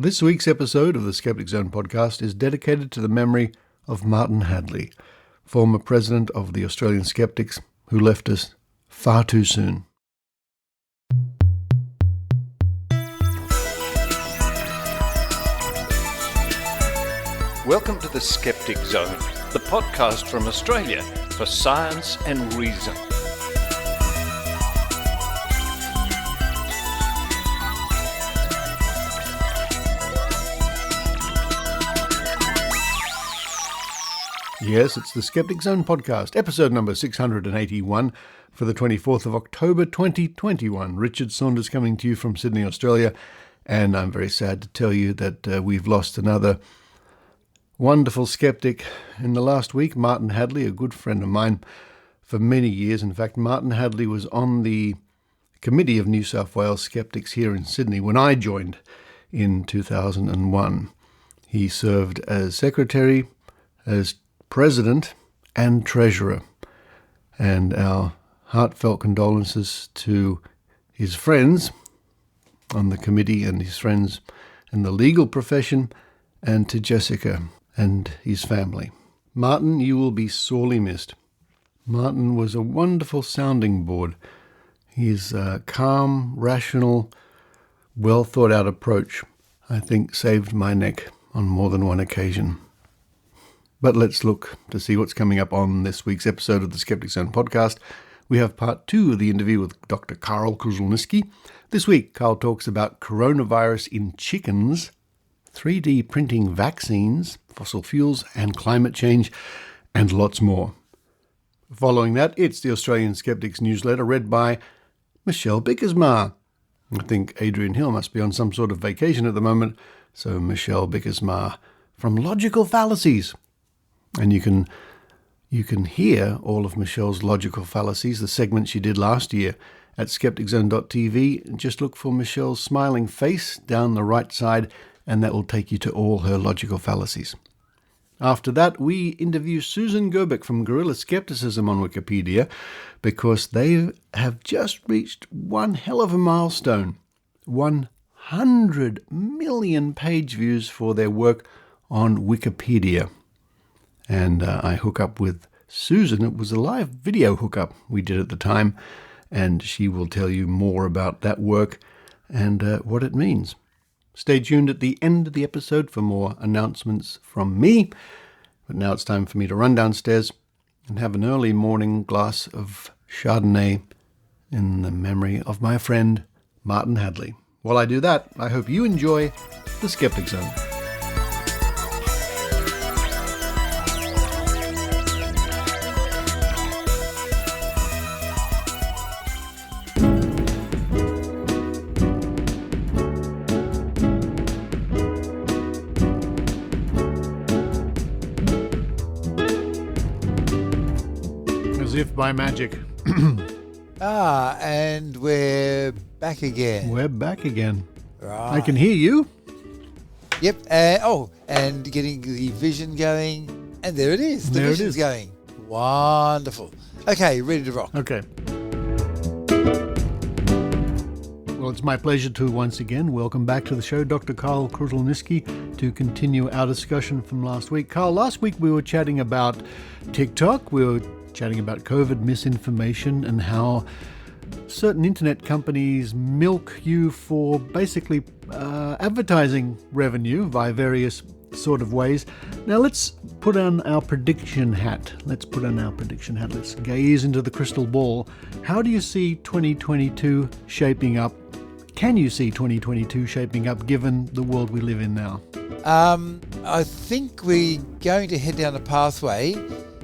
This week's episode of the Skeptic Zone podcast is dedicated to the memory of Martin Hadley, former president of the Australian Skeptics, who left us far too soon. Welcome to the Skeptic Zone, the podcast from Australia for science and reason. Yes, it's the Skeptic Zone podcast, episode number 681 for the 24th of October 2021. Richard Saunders coming to you from Sydney, Australia, and I'm very sad to tell you that we've lost another wonderful skeptic in the last week, Martin Hadley, a good friend of mine for many years. In fact, Martin Hadley was on the committee of New South Wales skeptics here in Sydney when I joined in 2001. He served as secretary, as president and treasurer, and our heartfelt condolences to his friends on the committee and his friends in the legal profession, and to Jessica and his family. Martin, you will be sorely missed. Martin was a wonderful sounding board. His calm, rational, well thought out approach, I think, saved my neck on more than one occasion. But let's look to see what's coming up on this week's episode of the Skeptic Zone podcast. We have part 2 of the interview with Dr. Karl Kruszelnicki. This week, Karl talks about coronavirus in chickens, 3D printing vaccines, fossil fuels and climate change, and lots more. Following that, it's the Australian Skeptics newsletter read by Michelle Bickersma. I think Adrian Hill must be on some sort of vacation at the moment, so Michelle Bickersma from Logical Fallacies. And you can hear all of Michelle's logical fallacies, the segment she did last year at skepticzone.tv. Just look for Michelle's smiling face down the right side, and that will take you to all her logical fallacies. After that, we interview Susan Gerbic from Guerrilla Skepticism on Wikipedia, because they have just reached one hell of a milestone: 100 million page views for their work on Wikipedia. And I hook up with Susan. It was a live video hookup we did at the time, and she will tell you more about that work and what it means. Stay tuned at the end of the episode for more announcements from me. But now it's time for me to run downstairs and have an early morning glass of Chardonnay in the memory of my friend Martin Hadley. While I do that, I hope you enjoy the Skeptic Zone. As if by magic. And we're back again. We're back again. Right. I can hear you. Yep. And getting the vision going. And there it is. The vision's going. Wonderful. Okay, ready to rock. Okay. Well, it's my pleasure to once again welcome back to the show Dr. Karl Kruszelnicki to continue our discussion from last week. Karl, last week we were chatting about TikTok. We were chatting about COVID misinformation and how certain internet companies milk you for basically advertising revenue via various sort of ways. Now let's put on our prediction hat. Let's gaze into the crystal ball. How do you see 2022 shaping up? Can you see 2022 shaping up given the world we live in now? I think we're going to head down a pathway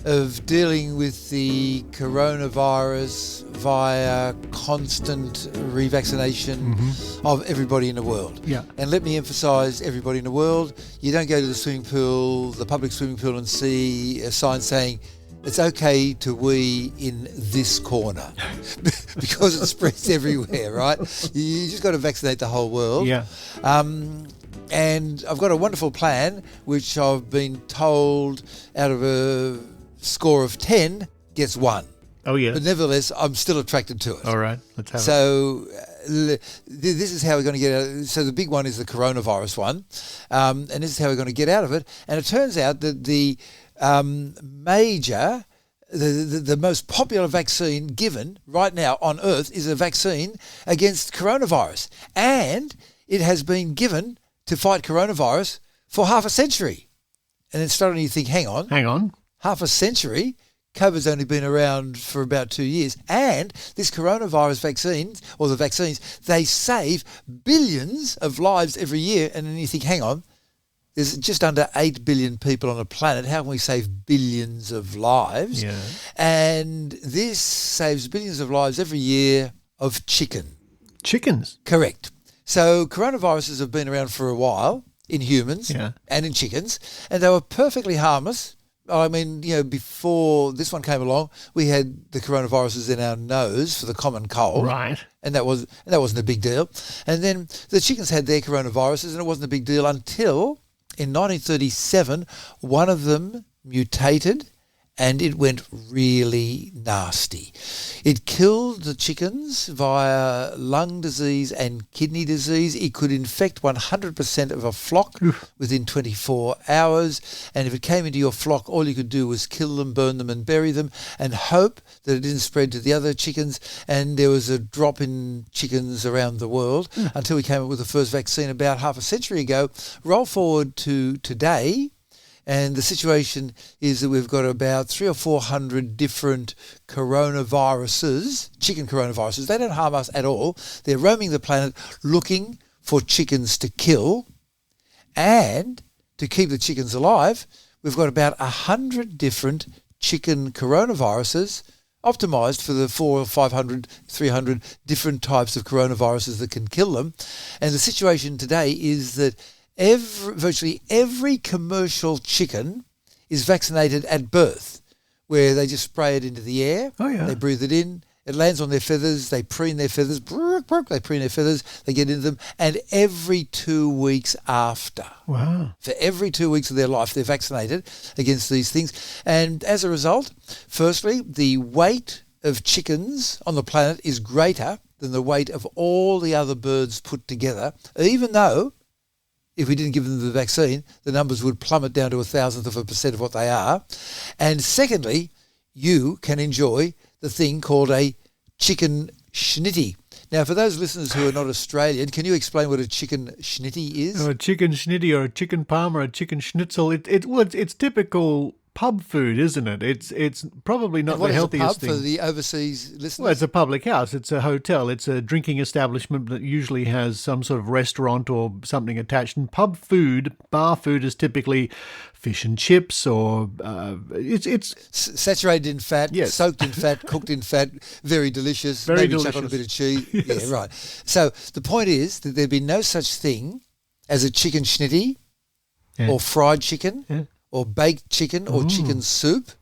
of dealing with the coronavirus via constant revaccination of everybody in the world. Yeah. And let me emphasise everybody in the world. You don't go to the swimming pool, the public swimming pool, and see a sign saying it's okay to wee in this corner because it spreads everywhere, right? You just got to vaccinate the whole world. Yeah. And I've got a wonderful plan, which I've been told out of a score of 10 gets 1. Oh, yeah. But nevertheless, I'm still attracted to it. All right. Let's have it. So this is how we're going to get out. So the big one is the coronavirus one, and this is how we're going to get out of it. And it turns out that the the most popular vaccine given right now on Earth is a vaccine against coronavirus. And it has been given to fight coronavirus for half a century. And then suddenly you think, hang on. Half a century? COVID's only been around for about 2 years. And this coronavirus vaccine, or the vaccines, they save billions of lives every year. And then you think, hang on, there's just under 8 billion people on the planet. How can we save billions of lives? Yeah. And this saves billions of lives every year of chicken. Chickens? Correct. So coronaviruses have been around for a while in humans and in chickens, and they were perfectly harmless. I mean, before this one came along, we had the coronaviruses in our nose for the common cold. Right. And that wasn't a big deal. And then the chickens had their coronaviruses, and it wasn't a big deal until in 1937, one of them mutated and it went really nasty. It killed the chickens via lung disease and kidney disease. It could infect 100% of a flock within 24 hours. And if it came into your flock, all you could do was kill them, burn them and bury them and hope that it didn't spread to the other chickens. And there was a drop in chickens around the world until we came up with the first vaccine about half a century ago. Roll forward to today, and the situation is that we've got about 300 or 400 different coronaviruses, chicken coronaviruses. They don't harm us at all. They're roaming the planet looking for chickens to kill. And to keep the chickens alive, we've got about 100 different chicken coronaviruses optimised for the 400 or 500, 300 different types of coronaviruses that can kill them. And the situation today is that virtually every commercial chicken is vaccinated at birth, where they just spray it into the air. Oh, yeah. They breathe it in. It lands on their feathers. They preen their feathers. They preen their feathers. They get into them. And every 2 weeks after, for every 2 weeks of their life, they're vaccinated against these things. And as a result, firstly, the weight of chickens on the planet is greater than the weight of all the other birds put together, even though if we didn't give them the vaccine, the numbers would plummet down to 0.001% of what they are. And secondly, you can enjoy the thing called a chicken schnitty. Now, for those listeners who are not Australian, can you explain what a chicken schnitty is? A chicken schnitty or a chicken parm or a chicken schnitzel. It's typical pub food, isn't it? It's probably not the healthiest thing. What is a pub for the overseas listeners? Well, it's a public house. It's a hotel. It's a drinking establishment that usually has some sort of restaurant or something attached. And pub food, bar food, is typically fish and chips, or it's saturated in fat, soaked in fat, cooked in fat, very delicious. Maybe chuck on a bit of cheese. Yes. Yeah, right. So the point is that there'd be no such thing as a chicken schnitty or fried chicken or baked chicken or chicken soup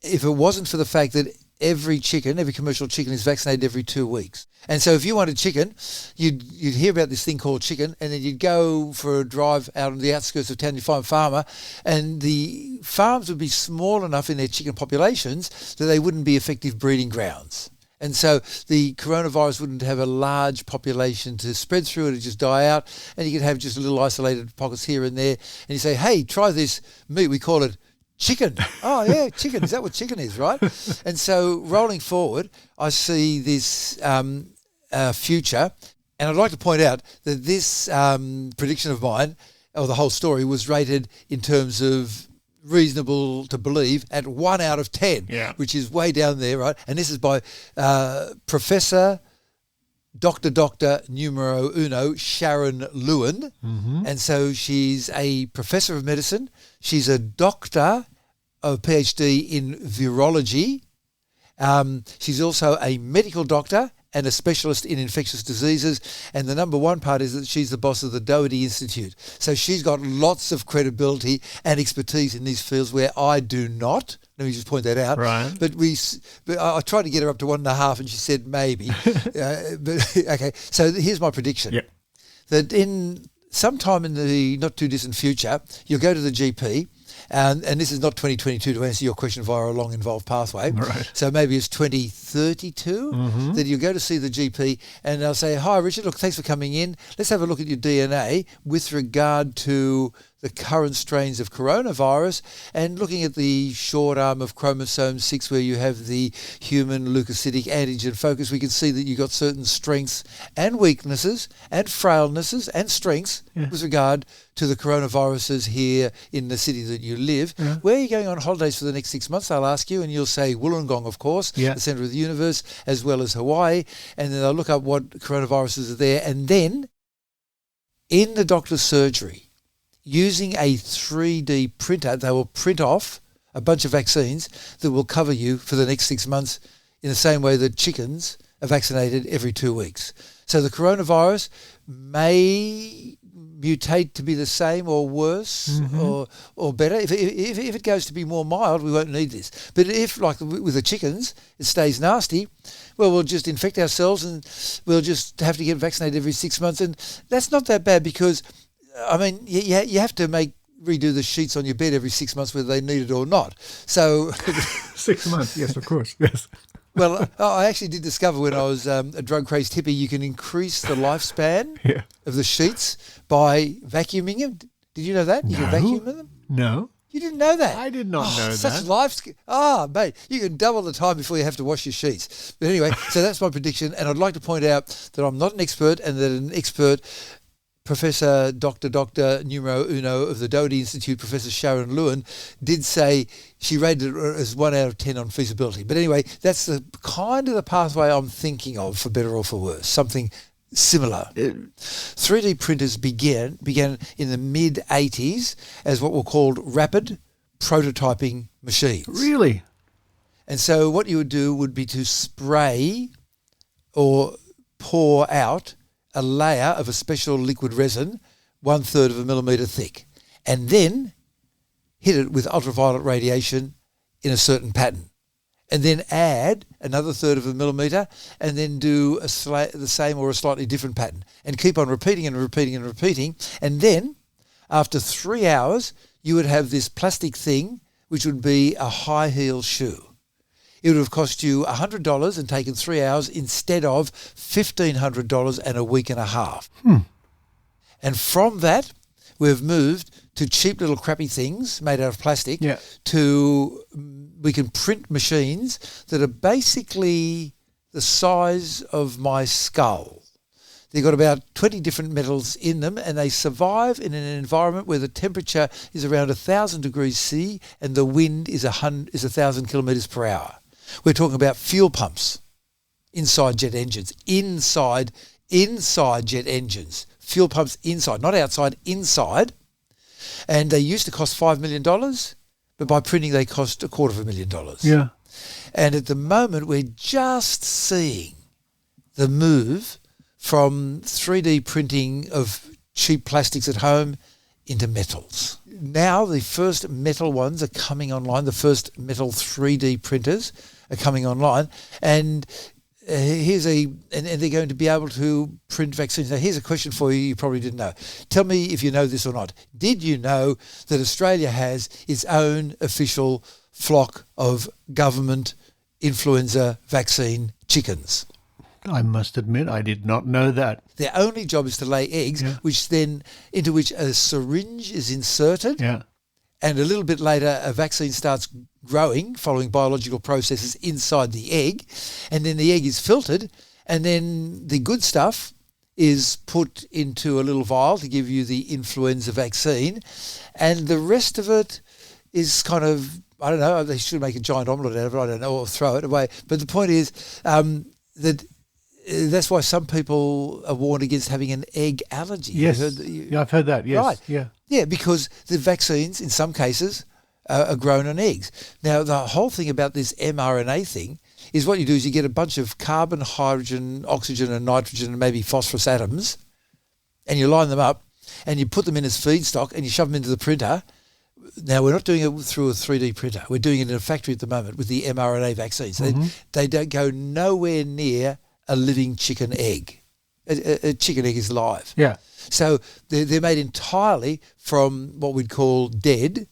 if it wasn't for the fact that every commercial chicken is vaccinated every 2 weeks. And so if you wanted chicken, you'd hear about this thing called chicken, and then you'd go for a drive out on the outskirts of town, you'd find a farmer, and the farms would be small enough in their chicken populations that they wouldn't be effective breeding grounds. And so the coronavirus wouldn't have a large population to spread through, it would just die out, and you could have just little isolated pockets here and there. And you say, hey, try this meat, we call it chicken. Oh, yeah, chicken. Is that what chicken is, right? And so rolling forward, I see this future, and I'd like to point out that this prediction of mine, or the whole story, was rated in terms of reasonable to believe at 1 out of 10, which is way down there, right? And this is by Professor Doctor numero uno, Sharon Lewin. And so she's a professor of medicine. She's a doctor of PhD in virology. She's also a medical doctor and a specialist in infectious diseases. And the number one part is that she's the boss of the Doherty Institute. So she's got lots of credibility and expertise in these fields where I do not. Let me just point that out. Right. But I tried to get her up to 1.5 and she said maybe. Okay, so here's my prediction. That in sometime in the not too distant future, you'll go to the GP And this is not 2022 to answer your question via a long involved pathway. Right. So maybe it's 2032 that you go to see the GP and they'll say, hi, Richard, look, thanks for coming in. Let's have a look at your DNA with regard to the current strains of coronavirus and looking at the short arm of chromosome 6 where you have the human leukocytic antigen focus. We can see that you've got certain strengths and weaknesses and frailnesses and strengths with regard to the coronaviruses here in the city that you live. Where are you going on holidays for the next 6 months? They'll ask you, and you'll say Wollongong, of course, the centre of the universe, as well as Hawaii. And then they'll look up what coronaviruses are there. And then in the doctor's surgery, using a 3D printer, they will print off a bunch of vaccines that will cover you for the next 6 months in the same way that chickens are vaccinated every 2 weeks. So the coronavirus may mutate to be the same or worse or better. If it goes to be more mild, we won't need this. But if, like with the chickens, it stays nasty, well, we'll just infect ourselves and we'll just have to get vaccinated every 6 months. And that's not that bad because, I mean, you have to redo the sheets on your bed every 6 months whether they need it or not. So 6 months, yes, of course, yes. Well, I actually did discover when I was a drug-crazed hippie, you can increase the lifespan of the sheets by vacuuming them. Did you know that? You can vacuum them? No. You didn't know that? I did not know such that. Life skill. Mate, you can double the time before you have to wash your sheets. But anyway, so that's my prediction. And I'd like to point out that I'm not an expert and that an expert, Professor Dr. Numero Uno of the Doherty Institute, Professor Sharon Lewin, did say she rated it as 1 out of 10 on feasibility. But anyway, that's the kind of the pathway I'm thinking of, for better or for worse, something similar. 3D printers began in the mid-80s as what were called rapid prototyping machines. Really? And so what you would do would be to spray or pour out a layer of a special liquid resin 1/3 of a millimetre thick, and then hit it with ultraviolet radiation in a certain pattern, and then add another 1/3 of a millimetre, and then do the same or a slightly different pattern, and keep on repeating and repeating and repeating. And then after 3 hours, you would have this plastic thing, which would be a high heel shoe. It would have cost you $100 and taken 3 hours instead of $1,500 and a week and a half. And from that, we've moved to cheap little crappy things made out of plastic to we can print machines that are basically the size of my skull. They've got about 20 different metals in them, and they survive in an environment where the temperature is around 1,000 degrees C and the wind is 1,000 kilometres per hour. We're talking about fuel pumps inside jet engines, inside jet engines, fuel pumps inside, not outside, inside. And they used to cost $5 million, but by printing they cost $250,000. Yeah. And at the moment we're just seeing the move from 3D printing of cheap plastics at home into metals. Now the first metal ones are coming online, the first metal 3D printers are coming online, and they're going to be able to print vaccines. Now here's a question for you probably didn't know. Tell me if you know this or not. Did you know that Australia has its own official flock of government influenza vaccine chickens? I must admit, I did not know that. Their only job is to lay eggs, into which a syringe is inserted, and a little bit later a vaccine starts growing following biological processes inside the egg, and then the egg is filtered, and then the good stuff is put into a little vial to give you the influenza vaccine, and the rest of it is kind of, I don't know, they should make a giant omelette out of it, I don't know, or throw it away. But the point is that that's why some people are warned against having an egg allergy. Yes, I've heard that, yes. Right. Yeah, because the vaccines, in some cases, are grown on eggs. Now, the whole thing about this mRNA thing is what you do is you get a bunch of carbon, hydrogen, oxygen and nitrogen and maybe phosphorus atoms, and you line them up and you put them in as feedstock and you shove them into the printer. Now, we're not doing it through a 3D printer. We're doing it in a factory at the moment with the mRNA vaccines. They don't go nowhere near a living chicken egg. A chicken egg is live. Yeah. So they're made entirely from what we'd call dead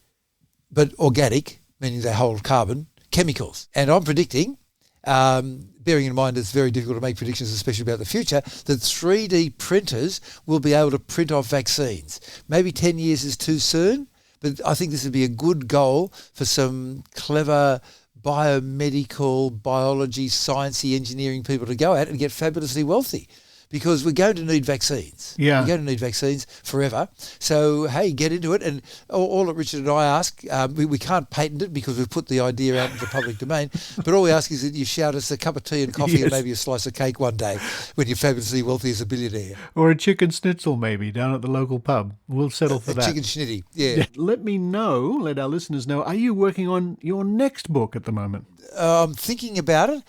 but organic, meaning they hold carbon, chemicals. And I'm predicting, bearing in mind it's very difficult to make predictions, especially about the future, that 3D printers will be able to print off vaccines. Maybe 10 years is too soon, but I think this would be a good goal for some clever biomedical, biology, sciencey, engineering people to go at and get fabulously wealthy. Because we're going to need vaccines. Yeah. We're going to need vaccines forever. So, hey, get into it. And all that Richard and I ask, we can't patent it because we've put the idea out into the public domain, but all we ask is that you shout us a cup of tea and coffee and maybe a slice of cake one day when you're fabulously wealthy as a billionaire. Or a chicken schnitzel maybe down at the local pub. We'll settle for that. Chicken schnitty, yeah. Let our listeners know, are you working on your next book at the moment? I'm thinking about it.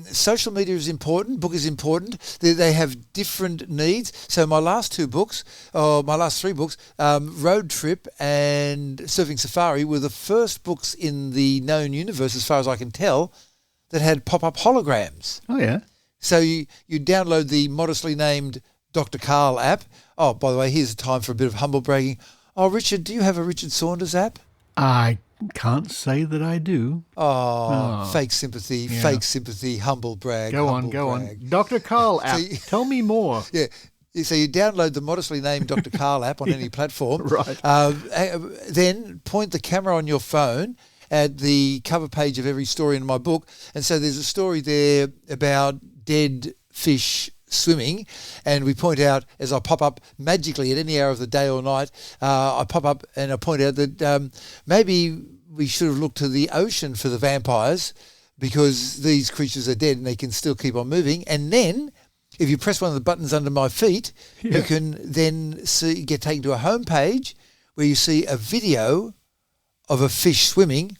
Social media is important. Book is important. They have different needs. So my last three books, Road Trip and Surfing Safari, were the first books in the known universe, as far as I can tell, that had pop-up holograms. Oh, yeah. So you download the modestly named Dr. Carl app. Oh, by the way, here's a time for a bit of humble bragging. Oh, Richard, do you have a Richard Saunders app? I can't say that I do. Fake sympathy, humble brag. Go on. Dr. Carl app, tell me more. Yeah. So you download the modestly named Dr. Carl app on any platform. Right. Then point the camera on your phone at the cover page of every story in my book. And so there's a story there about dead fish swimming, and we point out, as I pop up magically at any hour of the day or night, I pop up and I point out that maybe we should have looked to the ocean for the vampires, because these creatures are dead and they can still keep on moving. And then if you press one of the buttons under my feet, you can then get taken to a homepage where you see a video of a fish swimming,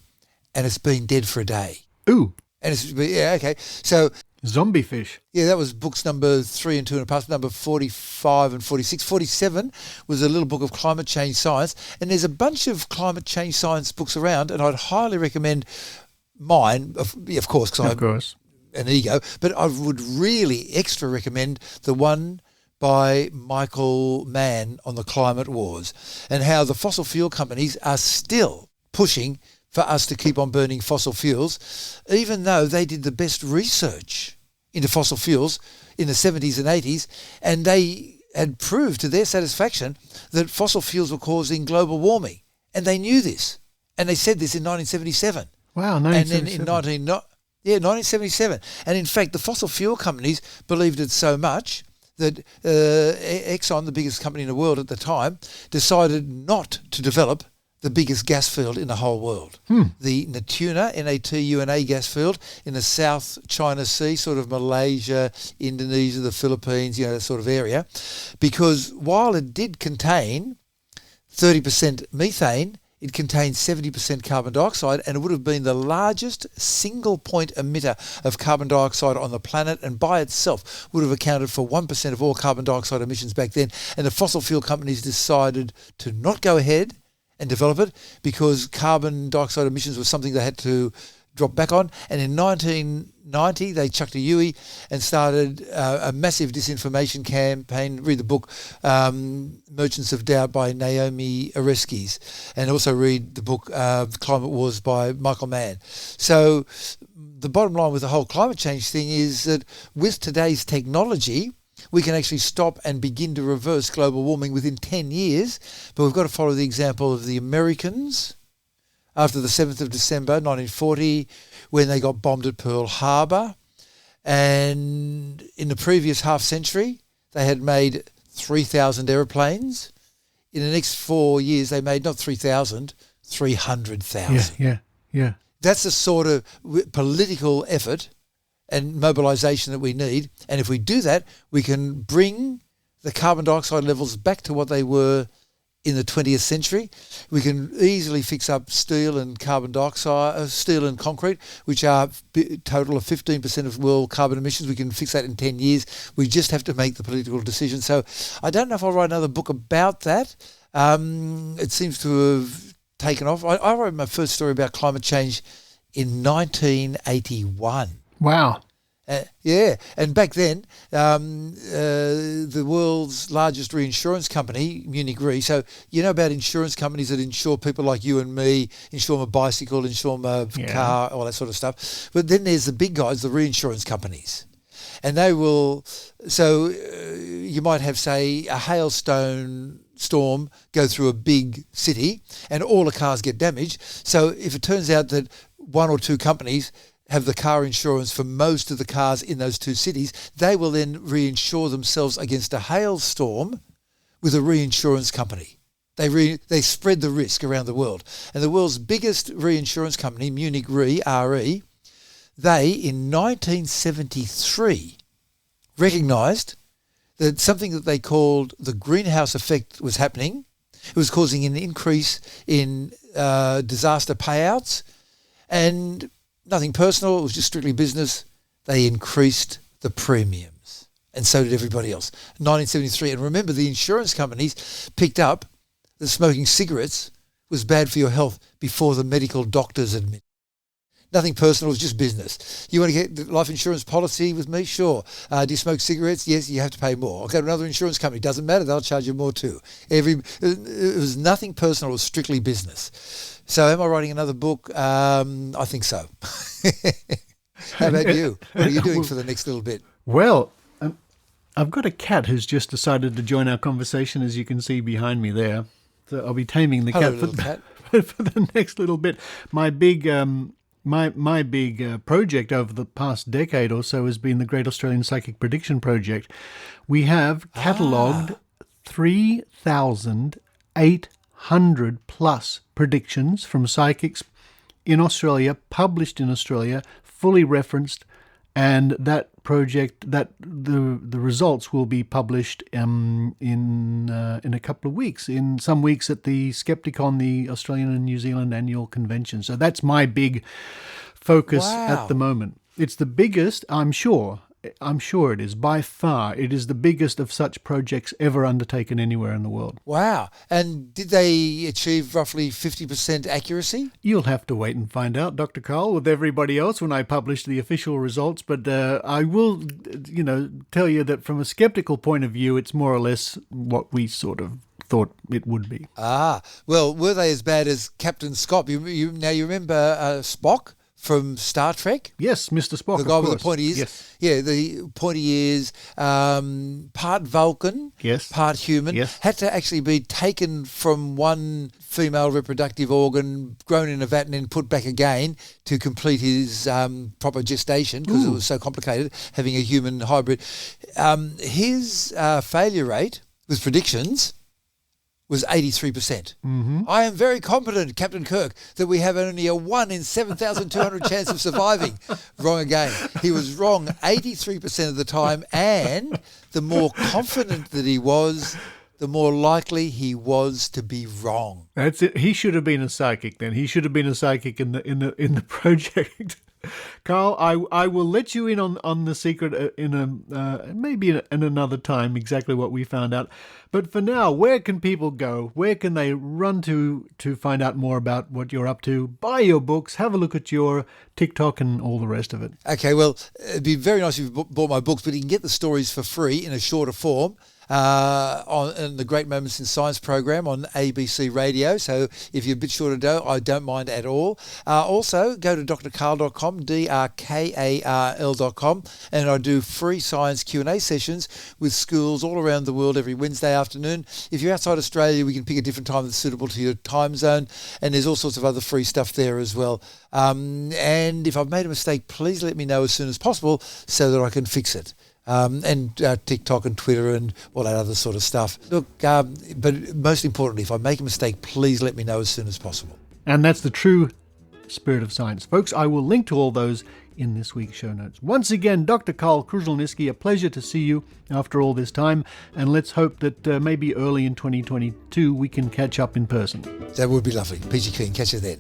and it's been dead for a day. Ooh. And okay. So zombie fish. Yeah, that was books number 3 and 2 and a half, number 45 and 46. 47 was a little book of climate change science. And there's a bunch of climate change science books around, and I'd highly recommend mine, of course, because I'm an ego, but I would really extra recommend the one by Michael Mann on the climate wars, and how the fossil fuel companies are still pushing for us to keep on burning fossil fuels, even though they did the best research into fossil fuels in the 70s and 80s, and they had proved to their satisfaction that fossil fuels were causing global warming. And they knew this. And they said this in 1977. Wow, 1977. And then in 1977. And in fact, the fossil fuel companies believed it so much that Exxon, the biggest company in the world at the time, decided not to develop the biggest gas field in the whole world. The Natuna, Natuna gas field in the South China Sea, sort of Malaysia, Indonesia, the Philippines, that sort of area. Because while it did contain 30% methane, it contained 70% carbon dioxide, and it would have been the largest single point emitter of carbon dioxide on the planet, and by itself would have accounted for 1% of all carbon dioxide emissions back then. And the fossil fuel companies decided to not go ahead and develop it because carbon dioxide emissions was something they had to drop back on. And in 1990, they chucked a Yui and started a massive disinformation campaign. Read the book Merchants of Doubt by Naomi Oreskes, and also read the book Climate Wars by Michael Mann. So the bottom line with the whole climate change thing is that with today's technology, we can actually stop and begin to reverse global warming within 10 years, but we've got to follow the example of the Americans after the 7th of December 1940, when they got bombed at Pearl Harbor. And in the previous half century, they had made 3,000 aeroplanes. In the next 4 years, they made not 3,000, 300,000. Yeah. That's the sort of political effort and mobilisation that we need. And if we do that, we can bring the carbon dioxide levels back to what they were in the 20th century. We can easily fix up steel and carbon dioxide, steel and concrete, which are a total of 15% of world carbon emissions. We can fix that in 10 years. We just have to make the political decision. So I don't know if I'll write another book about that. It seems to have taken off. I wrote my first story about climate change in 1981. Wow. Yeah, and back then, the world's largest reinsurance company, Munich Re, so you know about insurance companies that insure people like you and me, insure my bicycle, insure my car, all that sort of stuff. But then there's the big guys, the reinsurance companies. And they will, so you might have, say, a hailstone storm go through a big city and all the cars get damaged. So if it turns out that one or two companies have the car insurance for most of the cars in those two cities, they will then reinsure themselves against a hailstorm with a reinsurance company. They spread the risk around the world. And the world's biggest reinsurance company, Munich Re, RE, they, in 1973, recognised that something that they called the greenhouse effect was happening. It was causing an increase in disaster payouts, and nothing personal, it was just strictly business. They increased the premiums, and so did everybody else. 1973, and remember, the insurance companies picked up that smoking cigarettes was bad for your health before the medical doctors admitted. Nothing personal, it was just business. You want to get the life insurance policy with me? Sure. Do you smoke cigarettes? Yes, you have to pay more. I'll go to another insurance company. Doesn't matter, they'll charge you more too. It was nothing personal, it was strictly business. So am I writing another book? I think so. How about you? What are you doing for the next little bit? Well, I've got a cat who's just decided to join our conversation, as you can see behind me there. So I'll be taming the cat for the next little bit. My big... My big project over the past decade or so has been the Great Australian Psychic Prediction Project. We have catalogued 3,800 plus predictions from psychics in Australia, published in Australia, fully referenced, and that project, the results will be published in a couple of weeks. In some weeks at the Skepticon, the Australian and New Zealand annual convention. So that's my big focus at the moment. It's the biggest, I'm sure it is, by far. It is the biggest of such projects ever undertaken anywhere in the world. Wow. And did they achieve roughly 50% accuracy? You'll have to wait and find out, Dr. Carl, with everybody else when I publish the official results. But I will, tell you that from a skeptical point of view, it's more or less what we sort of thought it would be. Well, were they as bad as Captain Scott? You remember Spock from Star Trek? Yes, Mr. Spock, the guy with the pointy ears. Yes. Yeah, the pointy ears, part Vulcan, yes, part human, yes, had to actually be taken from one female reproductive organ, grown in a vat and then put back again to complete his proper gestation, because it was so complicated, having a human hybrid. His failure rate with predictions was 83%. Mm-hmm. I am very confident, Captain Kirk, that we have only a 1 in 7,200 chance of surviving. Wrong again. He was wrong 83% of the time, and the more confident that he was, the more likely he was to be wrong. That's it. He should have been a psychic then. He should have been a psychic in the project. Carl, I will let you in on the secret maybe in another time, exactly what we found out. But for now, where can people go? Where can they run to find out more about what you're up to? Buy your books, have a look at your TikTok and all the rest of it. Okay, well, it'd be very nice if you bought my books, but you can get the stories for free in a shorter form on the Great Moments in Science program on ABC Radio. So if you're a bit short of dough, I don't mind at all. Also, go to drkarl.com, drkarl.com, and I do free science Q&A sessions with schools all around the world every Wednesday afternoon. If you're outside Australia, we can pick a different time that's suitable to your time zone, and there's all sorts of other free stuff there as well. And if I've made a mistake, please let me know as soon as possible so that I can fix it. And TikTok and Twitter and all that other sort of stuff. Look, but most importantly, if I make a mistake, please let me know as soon as possible. And that's the true spirit of science. Folks, I will link to all those in this week's show notes. Once again, Dr. Carl Kruszelnicki, a pleasure to see you after all this time, and let's hope that maybe early in 2022 we can catch up in person. That would be lovely. PG Keen, catch you then.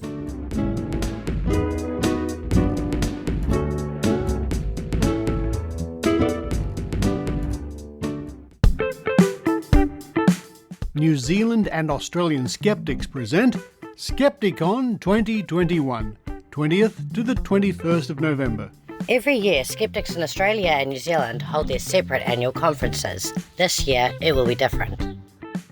New Zealand and Australian skeptics present Skepticon 2021, 20th to the 21st of November. Every year, skeptics in Australia and New Zealand hold their separate annual conferences. This year, it will be different.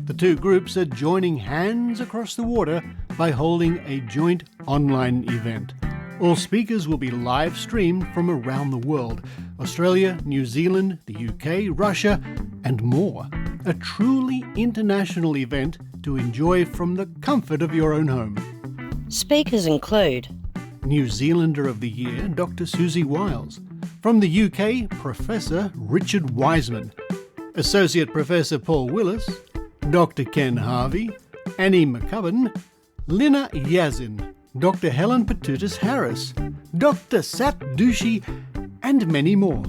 The two groups are joining hands across the water by holding a joint online event. All speakers will be live streamed from around the world: Australia, New Zealand, the UK, Russia, and more. A truly international event to enjoy from the comfort of your own home. Speakers include New Zealander of the Year, Dr. Susie Wiles. From the UK, Professor Richard Wiseman. Associate Professor Paul Willis, Dr. Ken Harvey, Annie McCubbin, Lina Yazin, Dr. Helen Patutis-Harris, Dr. Sat Dushi, and many more.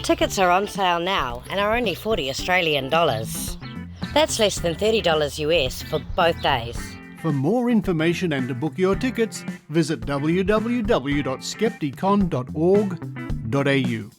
tickets are on sale now and are only $40 Australian. That's less than $30 US for both days. For more information and to book your tickets, visit www.skepticon.org.au.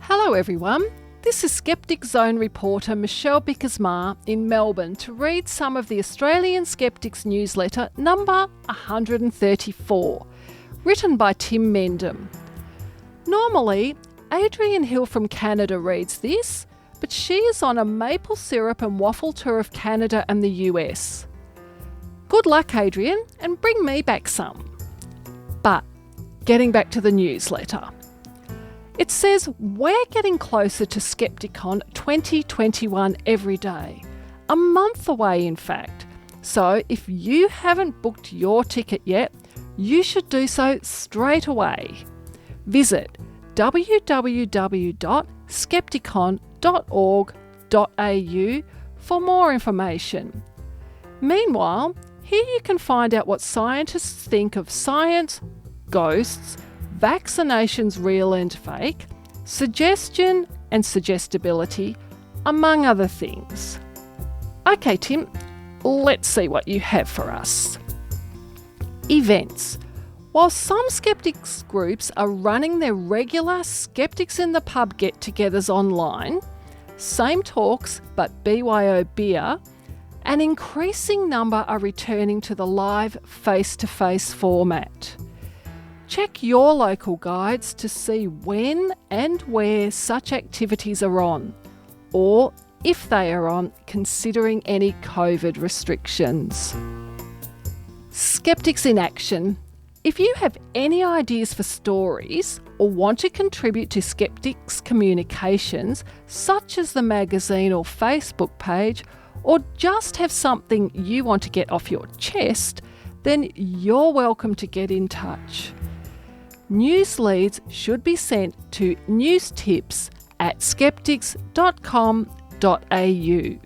Hello everyone, this is Skeptic Zone reporter Michelle Bickersma in Melbourne to read some of the Australian Skeptics newsletter number 134, written by Tim Mendham. Normally, Adrian Hill from Canada reads this, but she is on a maple syrup and waffle tour of Canada and the US. Good luck, Adrian, and bring me back some. But getting back to the newsletter. It says we're getting closer to Skepticon 2021 every day, a month away in fact. So if you haven't booked your ticket yet, you should do so straight away. Visit www.skepticon.org.au for more information. Meanwhile, here you can find out what scientists think of science, ghosts, vaccinations real and fake, suggestion and suggestibility, among other things. Okay, Tim, let's see what you have for us. Events. While some skeptics groups are running their regular Skeptics in the Pub get-togethers online, same talks but BYO beer, an increasing number are returning to the live face-to-face format. Check your local guides to see when and where such activities are on, or if they are on, considering any COVID restrictions. Skeptics in action. If you have any ideas for stories or want to contribute to Skeptics communications, such as the magazine or Facebook page, or just have something you want to get off your chest, then you're welcome to get in touch. News leads should be sent to newstips@skeptics.com.au.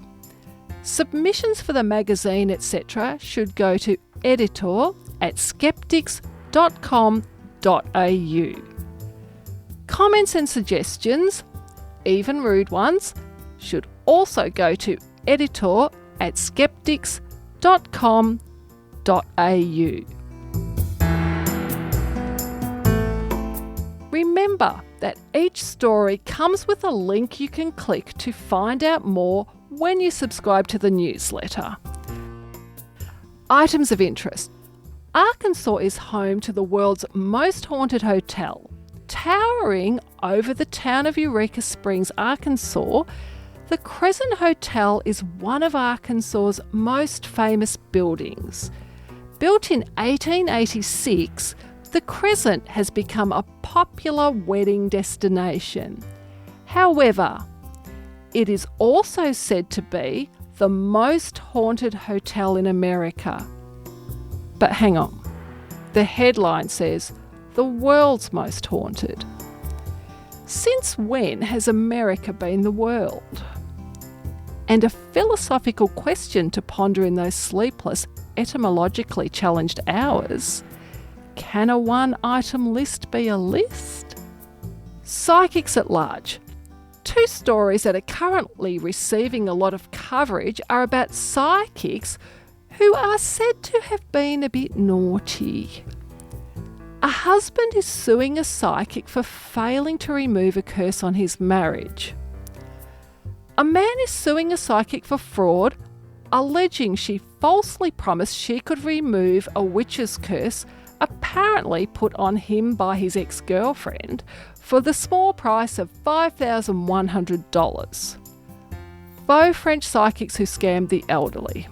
Submissions for the magazine, etc. should go to editor@skeptics.com.au. Comments and suggestions, even rude ones, should also go to editor@skeptics.com.au. Remember that each story comes with a link you can click to find out more when you subscribe to the newsletter. Items of interest. Arkansas is home to the world's most haunted hotel. Towering over the town of Eureka Springs, Arkansas, the Crescent Hotel is one of Arkansas's most famous buildings. Built in 1886, the Crescent has become a popular wedding destination. However, it is also said to be the most haunted hotel in America. But hang on, the headline says the world's most haunted. Since when has America been the world? And a philosophical question to ponder in those sleepless, etymologically challenged hours. Can a one-item list be a list? Psychics at large. Two stories that are currently receiving a lot of coverage are about psychics who are said to have been a bit naughty. A husband is suing a psychic for failing to remove a curse on his marriage. A man is suing a psychic for fraud, alleging she falsely promised she could remove a witch's curse apparently put on him by his ex-girlfriend for the small price of $5,100. Faux French psychics who scammed the elderly.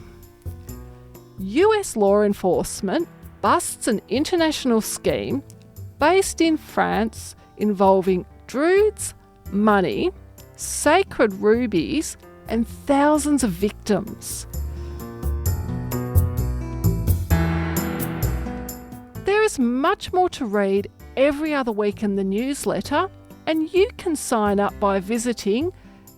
US law enforcement busts an international scheme based in France involving druids, money, sacred rubies, and thousands of victims. There is much more to read every other week in the newsletter, and you can sign up by visiting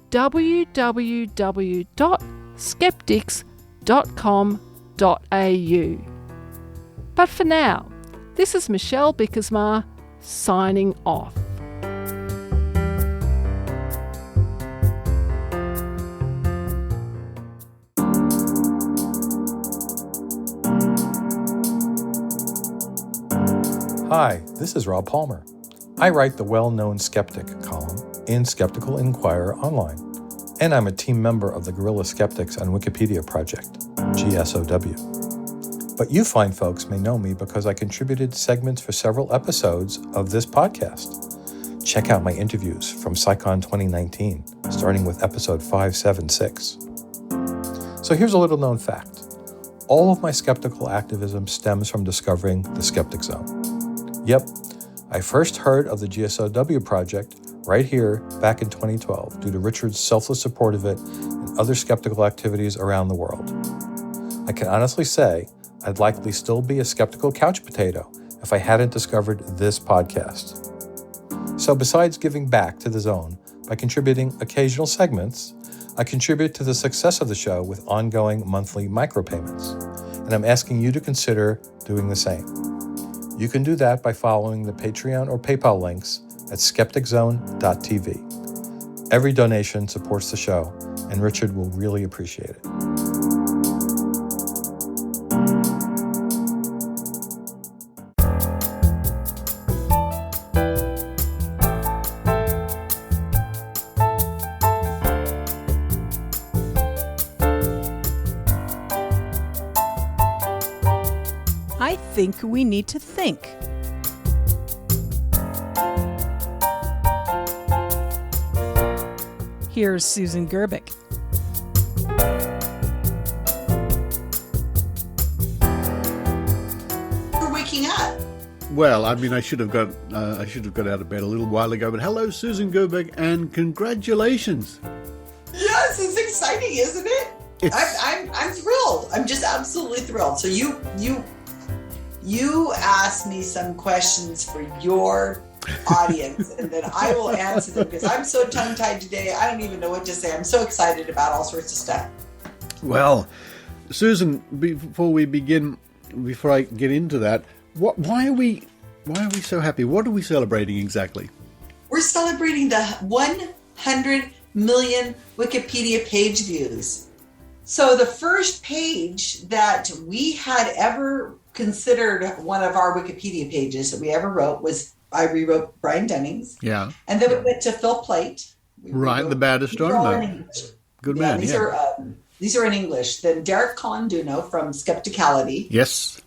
www.skeptics.com.au. But for now, this is Michelle Bickersma signing off. Hi, this is Rob Palmer. I write the well-known Skeptic column in Skeptical Inquirer Online, and I'm a team member of the Guerrilla Skeptics on Wikipedia project, GSOW. But you fine folks may know me because I contributed segments for several episodes of this podcast. Check out my interviews from PsyCon 2019, starting with episode 576. So here's a little known fact. All of my skeptical activism stems from discovering the Skeptic Zone. Yep, I first heard of the GSOW project right here back in 2012 due to Richard's selfless support of it and other skeptical activities around the world. I can honestly say I'd likely still be a skeptical couch potato if I hadn't discovered this podcast. So besides giving back to the Zone by contributing occasional segments, I contribute to the success of the show with ongoing monthly micropayments, and I'm asking you to consider doing the same. You can do that by following the Patreon or PayPal links at skepticzone.tv. Every donation supports the show, and Richard will really appreciate it. I think we need to think. Here's Susan Gerbic. We're waking up. Well, I mean, I should have got out of bed a little while ago. But hello, Susan Gerbic, and congratulations. Yes, it's exciting, isn't it? I'm thrilled. I'm just absolutely thrilled. So you asked me some questions for your audience, and then I will answer them because I'm so tongue-tied today. I don't even know what to say. I'm so excited about all sorts of stuff. Well, Susan, before I get into that, why are we so happy? What are we celebrating exactly? We're celebrating the 100 million Wikipedia page views. So the first page that we had ever considered one of our Wikipedia pages that we ever wrote was, I rewrote Brian Dunning's. Yeah. And then we went to Phil Plait. Right, the bad astronomer. Good man, These are in English. Then Derek Colanduno from Skepticality. Yes.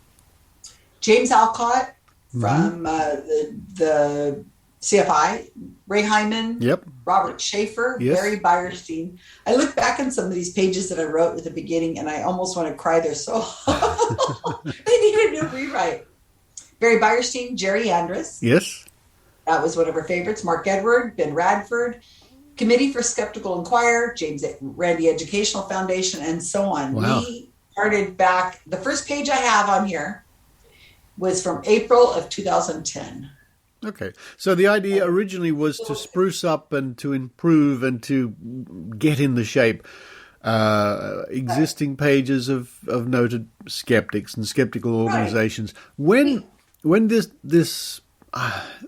James Alcott from the CFI. Ray Hyman. Yep. Robert Schaefer. Yes. Barry Byerstein. I look back on some of these pages that I wrote at the beginning and I almost want to cry. They're so they need a new rewrite. Barry Byerstein, Jerry Andrus. Yes. That was one of our favorites. Mark Edward, Ben Radford, Committee for Skeptical Inquirer, James Randi Educational Foundation, and so on. Wow. We started back. The first page I have on here was from April of 2010. Okay. So the idea originally was to spruce up and to improve and to get in the shape existing pages of noted skeptics and skeptical organizations. When this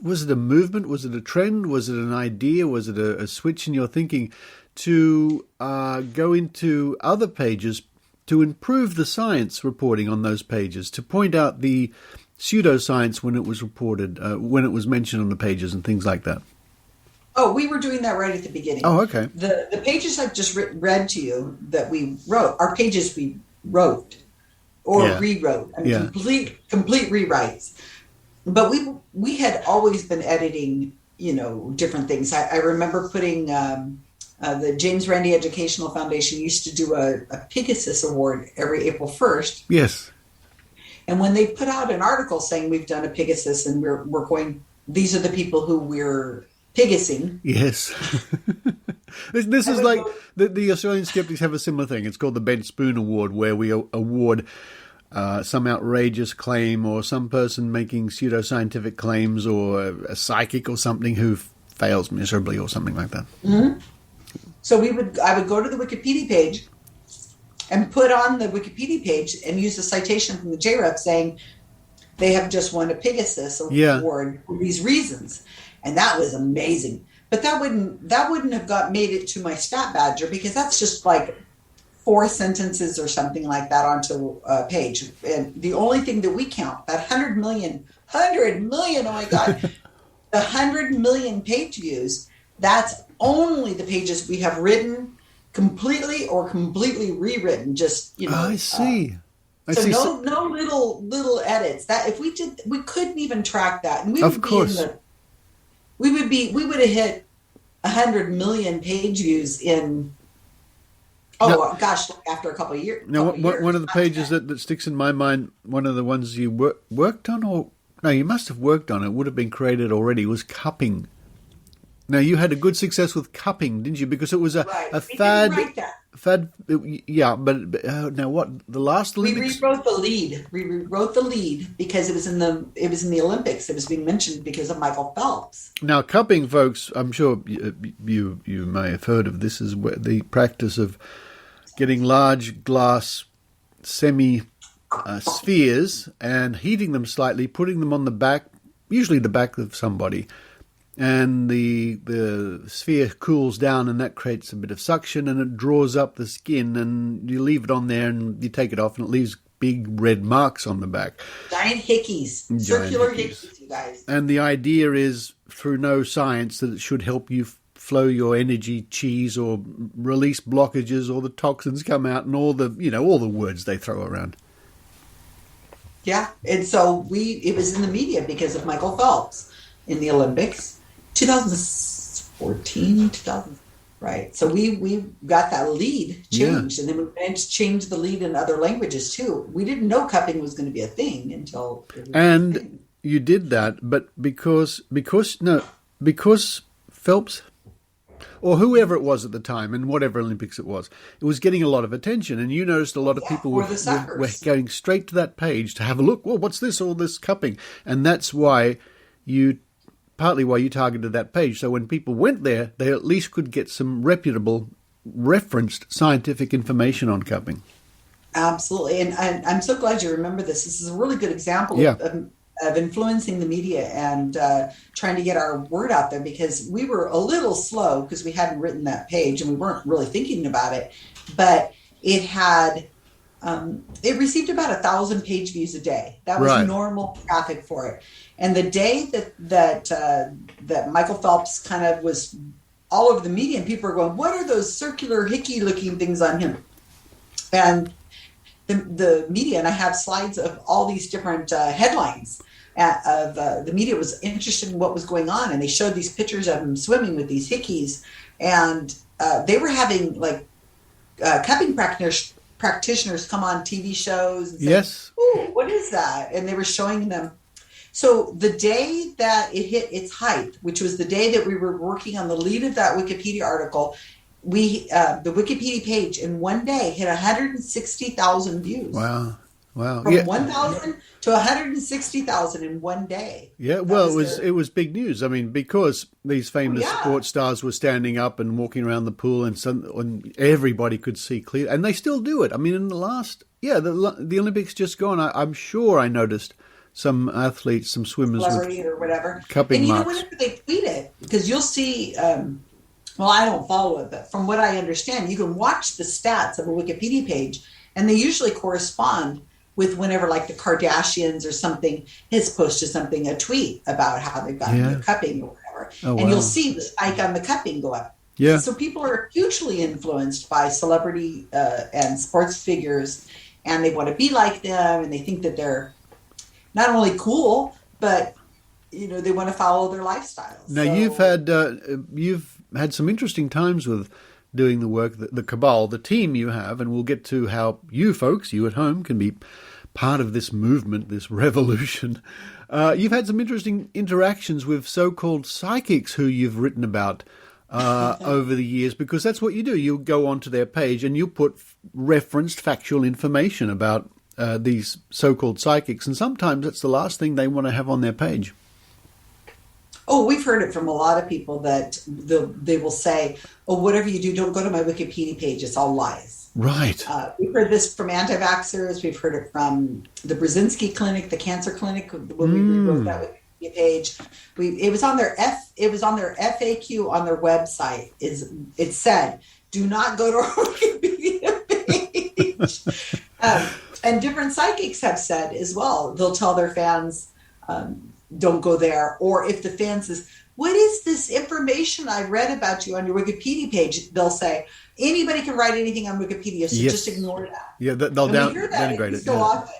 was it a movement? Was it a trend? Was it an idea? Was it a switch in your thinking to go into other pages to improve the science reporting on those pages, to point out the pseudoscience when it was reported, when it was mentioned on the pages and things like that? Oh, we were doing that right at the beginning. Oh, okay. The pages I've just read to you that we wrote are pages we wrote or rewrote. I mean, complete rewrites. But we had always been editing, different things. I remember putting the James Randi Educational Foundation used to do a Pegasus Award every April 1st. Yes. And when they put out an article saying we've done a Pegasus and we're going, these are the people who we're Pegasing. Yes. This is like the Australian Skeptics have a similar thing. It's called the Ben Spoon Award, where we award some outrageous claim or some person making pseudoscientific claims or a psychic or something who fails miserably or something like that. Mm-hmm. So I would go to the Wikipedia page and put on the Wikipedia page and use a citation from the JREP saying they have just won a Pegasus Award for these reasons. And that was amazing. But that wouldn't have made it to my Stat Badger, because that's just like 4 sentences or something like that onto a page. And the only thing that we count, that 100 million, oh my God, the 100 million page views, that's only the pages we have written completely or completely rewritten. Just, I see. No little edits. That if we did, we couldn't even track that. And we would of course. We would have hit 100 million page views in, after a couple of years. Now, one of the pages that sticks in my mind, one of the ones you worked on, or no, you must have worked on, it would have been created already, was cupping. Now, you had a good success with cupping, didn't you? Because it was a fad. Didn't write that. Fad, yeah, but now what? The last Olympics. We rewrote the lead. We rewrote the lead because it was in the Olympics. It was being mentioned because of Michael Phelps. Now, cupping, folks, I'm sure you may have heard of this, is the practice of getting large glass spheres and heating them slightly, putting them on the back, usually the back of somebody. And the sphere cools down, and that creates a bit of suction, and it draws up the skin, and you leave it on there, and you take it off, and it leaves big red marks on the back. Giant hickeys. Circular hickeys, you guys. And the idea is, through no science, that it should help you flow your energy, cheese, or release blockages, or the toxins come out, and all the words they throw around. Yeah, and so it was in the media because of Michael Phelps in the Olympics. 2014, right? So we got that lead changed, and then we managed to change the lead in other languages too. We didn't know cupping was going to be a thing until. You did that, but because Phelps, or whoever it was at the time, and whatever Olympics it was getting a lot of attention, and you noticed a lot of people were going straight to that page to have a look. Well, what's this? All this cupping, and that's partly why you targeted that page. So when people went there, they at least could get some reputable, referenced scientific information on cupping. Absolutely. And I'm so glad you remember this. This is a really good example of influencing the media and trying to get our word out there, because we were a little slow because we hadn't written that page and we weren't really thinking about it. But it had... it received about 1,000 page views a day. That was normal traffic for it. And the day that Michael Phelps kind of was all over the media, and people are going, "What are those circular hickey looking things on him?" And the media, and I have slides of all these different headlines the media was interested in what was going on, and they showed these pictures of him swimming with these hickeys, and they were having cupping practitioners come on TV shows and say, yes, "Ooh, what is that?" And they were showing them. So the day that it hit its height, which was the day that we were working on the lead of that Wikipedia article, the Wikipedia page in one day hit 160,000 views. Wow. From 1,000 to 160,000 in one day. Yeah, well, it was big news. I mean, because these famous sports stars were standing up and walking around the pool, and everybody could see clear, and they still do it. I mean, in the last, the Olympics just gone, I'm sure I noticed some athletes, some swimmers celebrity with or whatever. cupping and you marks. know, whenever they tweet it, because you'll see, well, I don't follow it, but from what I understand, you can watch the stats of a Wikipedia page, and they usually correspond with whenever, like, the Kardashians or something has posted something, a tweet about how they've gotten the cupping or whatever. Oh, and you'll see the spike on the cupping go up. Yeah. So people are hugely influenced by celebrity and sports figures, and they want to be like them, and they think that they're not only cool, but, you know, they want to follow their lifestyle. Now, So, you've had some interesting times with doing the work, the cabal, the team you have, and we'll get to how you folks, you at home, can be part of this movement, this revolution. You've had some interesting interactions with so-called psychics who you've written about over the years, because that's what you do. You go onto their page and you put referenced factual information about these so-called psychics, and sometimes that's the last thing they want to have on their page. Oh, we've heard it from a lot of people that they will say, oh, whatever you do, don't go to my Wikipedia page. It's all lies. Right. We've heard this from anti-vaxxers. We've heard it from the Brzezinski Clinic, the cancer clinic, when we rewrote that Wikipedia page. It was on their FAQ on their website. It said, do not go to our Wikipedia page. And different psychics have said as well, they'll tell their fans, don't go there. Or if the fan says, what is this information I read about you on your Wikipedia page? They'll say, anybody can write anything on Wikipedia, so just ignore that. Yeah, they'll denigrate it. So often.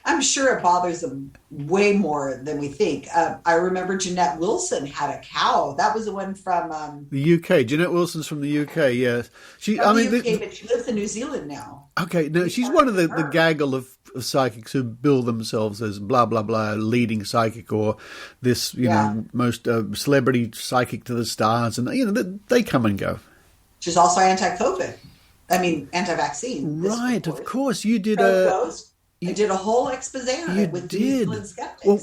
I'm sure it bothers them way more than we think. I remember Jeanette Wilson had a cow. That was the one from the UK. Jeanette Wilson's from the UK. Yeah, but she lives in New Zealand now. Okay, now she's one of the gaggle of psychics who bill themselves as blah blah blah leading psychic, or this most celebrity psychic to the stars, and they come and go. She's also anti-COVID. I mean, anti-vaccine. Right, of course. You did I did a whole expose on it with New Zealand skeptics. Well,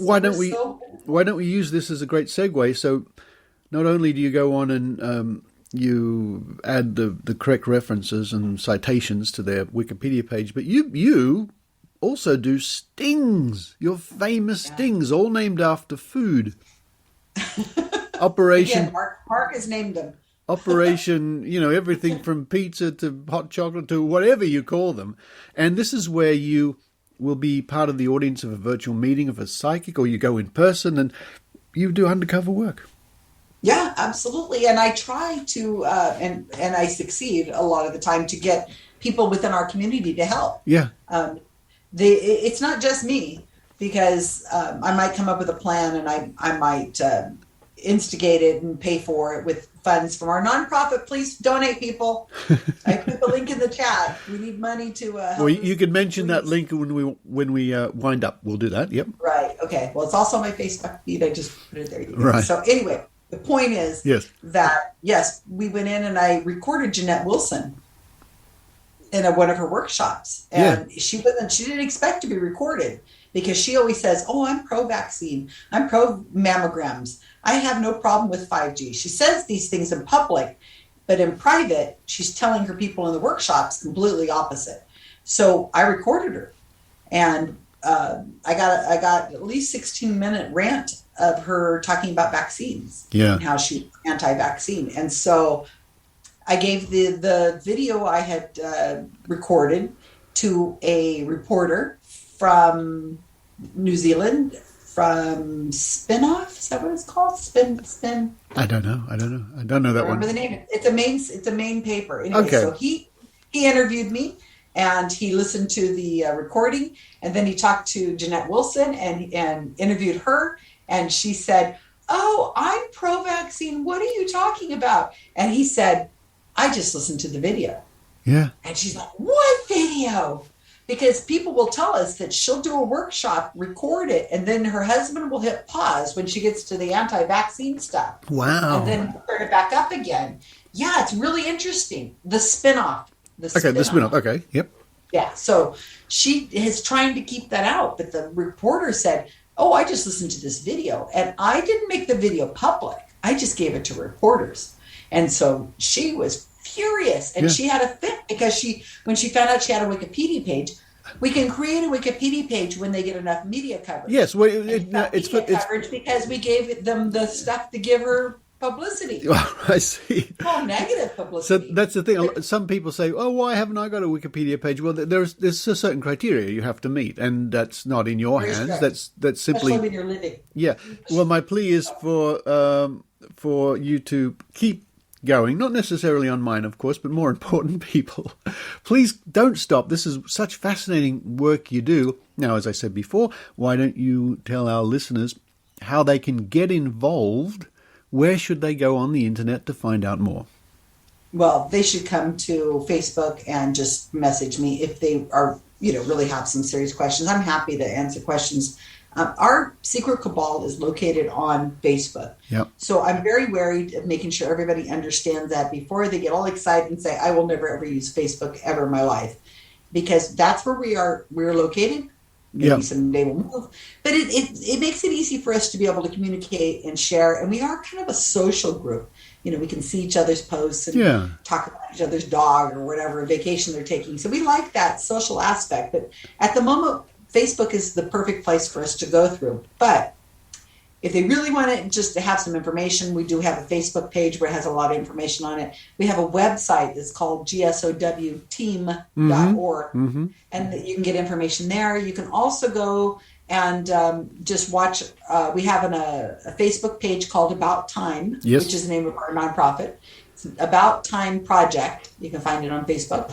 why don't we use this as a great segue? So, not only do you go on and you add the correct references and citations to their Wikipedia page, but you also do stings, your famous stings, all named after food. Operation. Again, Mark has named them. Operation, everything from pizza to hot chocolate to whatever you call them. And this is where you will be part of the audience of a virtual meeting of a psychic, or you go in person and you do undercover work. Yeah, absolutely. And I try to, and I succeed a lot of the time, to get people within our community to help. Yeah. It's not just me, because I might come up with a plan and I might instigate it and pay for it with funds from our nonprofit. Please donate, people. I put the link in the chat. We need money to help. Well, you can mention that link when we wind up. We'll do that. Yep. Right. Okay. Well, it's also on my Facebook feed. I just put it there. Right. So anyway, the point is that we went in and I recorded Jeanette Wilson in one of her workshops, and she didn't expect to be recorded, because she always says, oh, I'm pro-vaccine. I'm pro-mammograms. I have no problem with 5G. She says these things in public, but in private, she's telling her people in the workshops completely opposite. So I recorded her, and I got at least 16-minute rant of her talking about vaccines and how she's anti-vaccine. And so I gave the video I had recorded to a reporter from New Zealand, from Spinoff. Is that what it's called? Spin. I don't know. I don't know that one. Remember the name? It's a main paper. Anyway, so he interviewed me, and he listened to the recording, and then he talked to Jeanette Wilson and interviewed her, and she said, "Oh, I'm pro-vaccine. What are you talking about?" And he said, "I just listened to the video." Yeah. And she's like, "What video?" Because people will tell us that she'll do a workshop, record it, and then her husband will hit pause when she gets to the anti-vaccine stuff. Wow. And then turn it back up again. Yeah, it's really interesting. The spinoff. The spinoff. Okay, yep. Yeah, so she is trying to keep that out, but the reporter said, "Oh, I just listened to this video, and I didn't make the video public. I just gave it to reporters." And so she was furious, and she had a fit, because when she found out she had a Wikipedia page, We can create a Wikipedia page when they get enough media coverage. Yes, well, it's coverage because we gave them the stuff to give her publicity. I see. Well, negative So publicity. that's the thing. Some people say, "Oh, why haven't I got a Wikipedia page?" Well, there's a certain criteria you have to meet, and that's not in your Very hands. strict. That's simply Especially when you're living. Yeah. Well, my plea is for you to keep going, not necessarily on mine, of course, but more important people. Please don't stop. This is such fascinating work you do. Now, as I said before, why don't you tell our listeners how they can get involved? Where should they go on the internet to find out more? Well, they should come to Facebook and just message me if they are, really have some serious questions. I'm happy to answer questions. Our secret cabal is located on Facebook. Yep. So I'm very wary of making sure everybody understands that before they get all excited and say, I will never, ever use Facebook ever in my life. Because that's where we're located. Maybe someday we'll move. But it makes it easy for us to be able to communicate and share. And we are kind of a social group. We can see each other's posts and talk about each other's dog or whatever vacation they're taking. So we like that social aspect. But at the moment, Facebook is the perfect place for us to go through. But if they really want to just to have some information, we do have a Facebook page where it has a lot of information on it. We have a website that's called gsowteam.org, and you can get information there. You can also go and just watch. We have a Facebook page called About Time, which is the name of our nonprofit. It's About Time Project. You can find it on Facebook.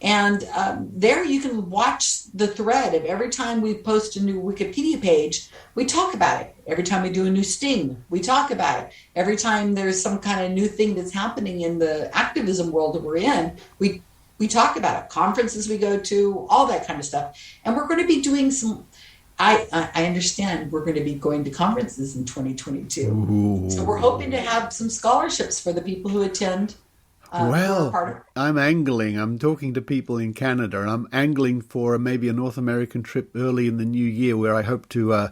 And there you can watch the thread of every time we post a new Wikipedia page, we talk about it. Every time we do a new sting, we talk about it. Every time there's some kind of new thing that's happening in the activism world that we're in, we talk about it. Conferences we go to, all that kind of stuff. And we're going to be doing some, I understand we're going to be going to conferences in 2022. Ooh. So we're hoping to have some scholarships for the people who attend. I'm angling. I'm talking to people in Canada, and I'm angling for maybe a North American trip early in the new year where I hope to,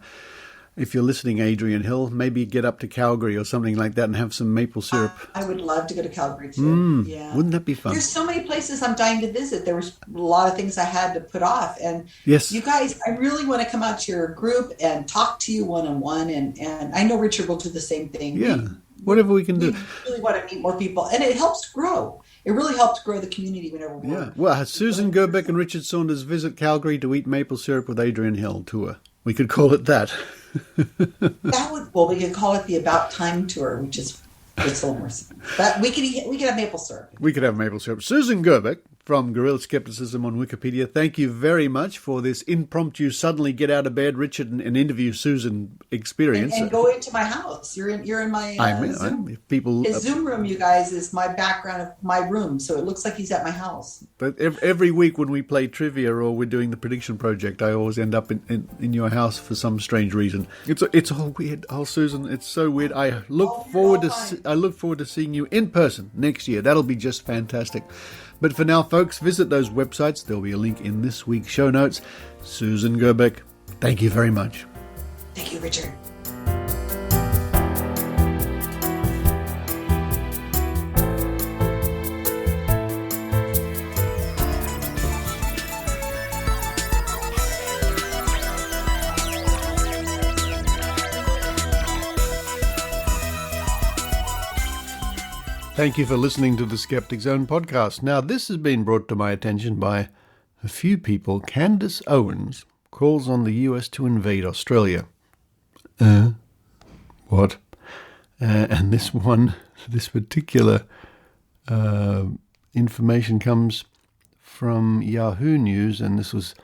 if you're listening, Adrian Hill, maybe get up to Calgary or something like that and have some maple syrup. I would love to go to Calgary too. Yeah. Wouldn't that be fun? There's so many places I'm dying to visit. There was a lot of things I had to put off. And you guys, I really want to come out to your group and talk to you one-on-one. And I know Richard will do the same thing. Yeah. Whatever we can do. We really want to meet more people. And it helps grow. It really helps grow the community whenever we're... Yeah. Well, Susan Gerbeck and Richard Saunders visit Calgary to eat maple syrup with Adrian Hill tour. We could call it that. We could call it the About Time tour, which is it's a little more simple. But we could have maple syrup. We could have maple syrup. Susan Gerbeck from Guerrilla Skepticism on Wikipedia, thank you very much for this impromptu, suddenly get out of bed, Richard, and interview Susan experience. And go into my house. You're in my Zoom. His Zoom room, you guys, is my background of my room, so it looks like he's at my house. But every week when we play trivia or we're doing the prediction project, I always end up in your house for some strange reason. It's all weird. Oh, Susan, it's so weird. I look forward to seeing you in person next year. That'll be just fantastic. But for now, folks, visit those websites. There'll be a link in this week's show notes. Susan Gerbeck, thank you very much. Thank you, Richard. Thank you for listening to the Skeptic Zone podcast. Now, this has been brought to my attention by a few people. Candace Owens calls on the US to invade Australia. What? And this particular information comes from Yahoo News, and this was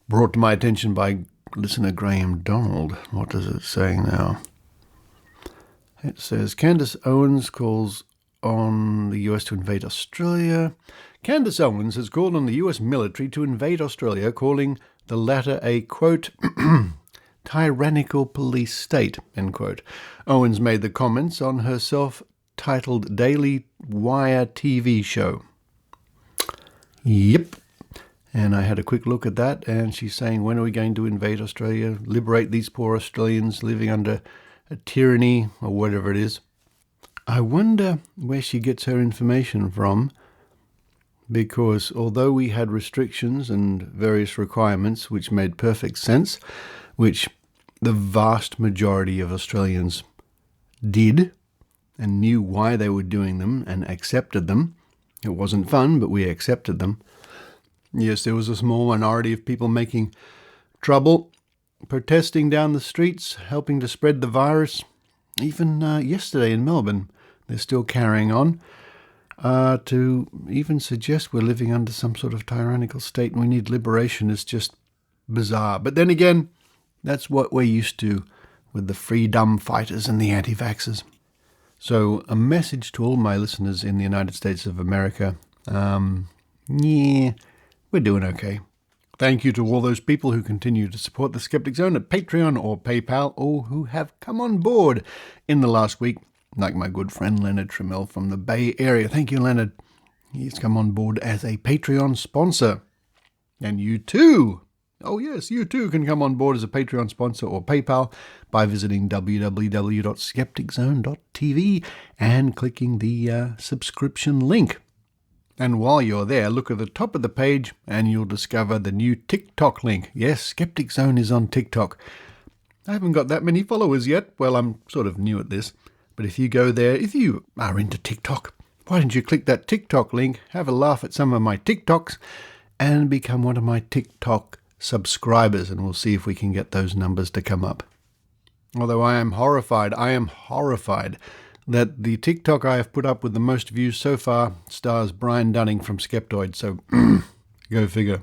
brought to my attention by listener Graham Donald. What does it say now? It says, Candace Owens calls on the US to invade Australia. Candace Owens has called on the US military to invade Australia, calling the latter a, quote, tyrannical police state, end quote. Owens made the comments on her self-titled Daily Wire TV show. Yep. And I had a quick look at that, and she's saying, when are we going to invade Australia, liberate these poor Australians living under a tyranny, or whatever it is. I wonder where she gets her information from, because although we had restrictions and various requirements which made perfect sense, which the vast majority of Australians did and knew why they were doing them and accepted them. It wasn't fun, but we accepted them. Yes, there was a small minority of people making trouble, protesting down the streets, helping to spread the virus. Even yesterday in Melbourne, they're still carrying on to even suggest we're living under some sort of tyrannical state and we need liberation is just bizarre. But then again, that's what we're used to with the freedom fighters and the anti-vaxxers. So a message to all my listeners in the United States of America. We're doing okay. Thank you to all those people who continue to support the Skeptic Zone at Patreon or PayPal, or who have come on board in the last week, like my good friend Leonard Trammell from the Bay Area. Thank you, Leonard. He's come on board as a Patreon sponsor. And you too. Oh yes, you too can come on board as a Patreon sponsor or PayPal by visiting www.skepticzone.tv and clicking the subscription link. And while you're there, look at the top of the page and you'll discover the new TikTok link. Yes, Skeptic Zone is on TikTok. I haven't got that many followers yet. Well, I'm sort of new at this. But if you go there, if you are into TikTok, why don't you click that TikTok link, have a laugh at some of my TikToks, and become one of my TikTok subscribers, and we'll see if we can get those numbers to come up. Although I am horrified that the TikTok I have put up with the most views so far stars Brian Dunning from Skeptoid, so go figure.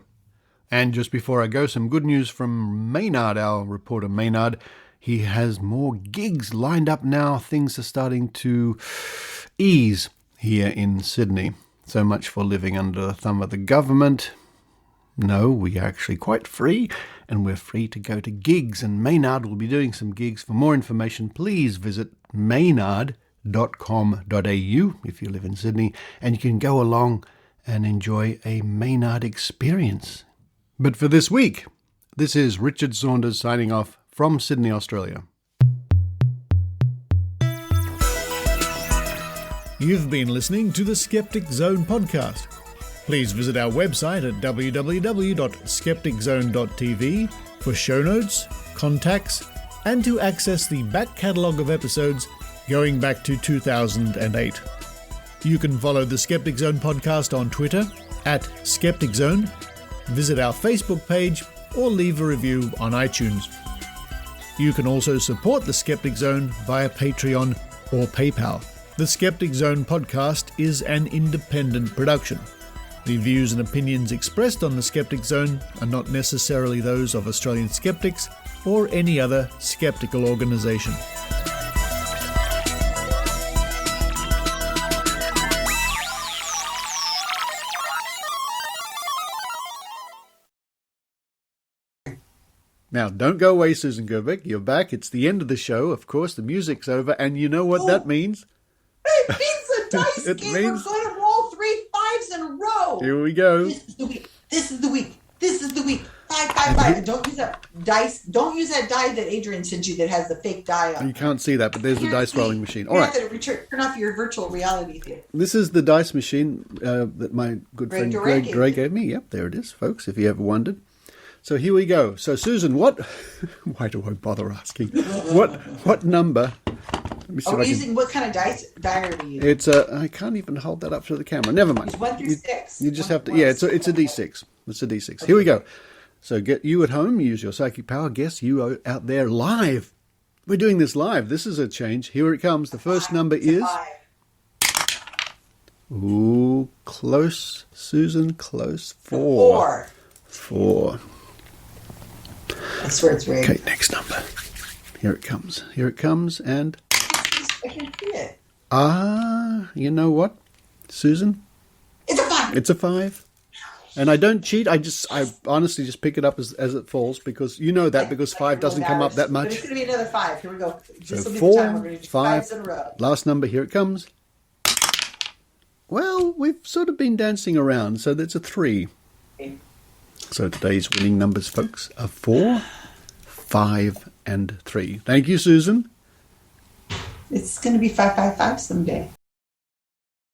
And just before I go, some good news from Maynard, our reporter Maynard. He has more gigs lined up now. Things are starting to ease here in Sydney. So much for living under the thumb of the government. No, we are actually quite free, and we're free to go to gigs, and Maynard will be doing some gigs. For more information, please visit maynard.com.au if you live in Sydney, and you can go along and enjoy a Maynard experience. But for this week, this is Richard Saunders signing off from Sydney, Australia. You've been listening to the Skeptic Zone podcast. Please visit our website at www.skepticzone.tv for show notes, contacts, and to access the back catalogue of episodes going back to 2008. You can follow the Skeptic Zone podcast on Twitter at Skeptic Zone, visit our Facebook page, or leave a review on iTunes. You can also support the Skeptic Zone via Patreon or PayPal. The Skeptic Zone podcast is an independent production. The views and opinions expressed on the Skeptic Zone are not necessarily those of Australian skeptics or any other skeptical organisation. Now, don't go away, Susan Gerbeck. You're back. It's the end of the show. Of course, the music's over, and you know what that means? It means the dice It game. means- We're going to roll 3 5s in a row. Here we go. This is the week. This is the week. This is the week. 5, 5, 5. And don't use that dice. Don't use that die that Adrian sent you that has the fake die on You it. can't see that, but there's the dice rolling machine. All You right. have to turn off your virtual reality theater. This is the dice machine that my good friend Greg gave me. Yep, there it is, folks, if you ever wondered. So here we go. So, Susan, why do I bother asking? What number? Let me see if I can- What kind of die are we using? It's I can't even hold that up to the camera. Never mind. It's 1 through 6. You just have to. Yeah, it's a D6. It's a D6. Here we go. So get you at home. Use your psychic power. Guess you out there live. We're doing this live. This is a change. Here it comes. The first number is. 5. Ooh, close, Susan. Close. 4. 4. I swear it's rigged. Okay, next number. Here it comes. Here it comes, and I can see it. you know what, Susan? It's a 5. It's a 5. And I don't cheat. I honestly just pick it up as it falls, because you know that, because 5 doesn't come up that But much. it's going to be another 5. Here we go. So This will be 4, the time we're going to do 5, 5s in a row. last number, here it comes. Well, we've sort of been dancing around, so that's a 3. Okay. So today's winning numbers, folks, are 4, 5, and 3. Thank you, Susan. It's going to be 555 someday.